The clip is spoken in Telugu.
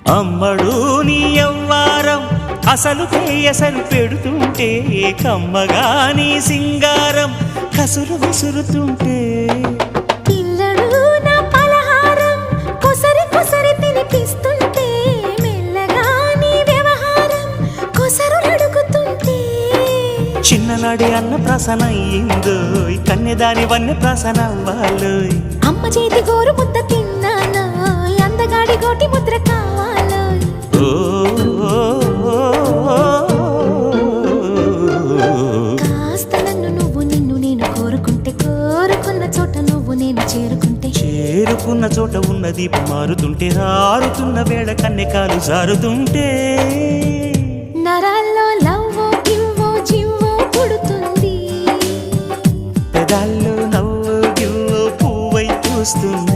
అమ్మడు నీ యవ్వారం అసలు కేయసలు పెడుతుంటే కమ్మగా నీ సింగారం కసురు విసురుతుంటే పిల్లడు నా పలహారం కొసరి కొసరి తినిపిస్తుంటే మెల్లగా నీ వ్యవహారం కొసరు అడుగుతుంటే చిన్ననాడి అన్న ప్రసన అయ్యిందో కన్నెదాని వన్నె ప్రసన అవ్వాలోయ్ అమ్మ చేతి గోరు ముద్ద తిన్నాను అందగాడి గోటి ముద్ర కావాలో కాస్త నన్ను నువ్వు నిన్ను నేను కోరుకుంటే కోరుకున్న చోట నువ్వు నేను చేరుకుంటే చేరుకున్న చోట ఉన్న దీపం మారుతుంటే ఆరుతున్న వేళ కన్నెకాలు జారుతుంటే నరాల్లో లవ్వో గివ్వో జివ్వో పుడుతుంది పెదాల్లో నవ్వు గివ్వు పువ్వై పూస్తుంది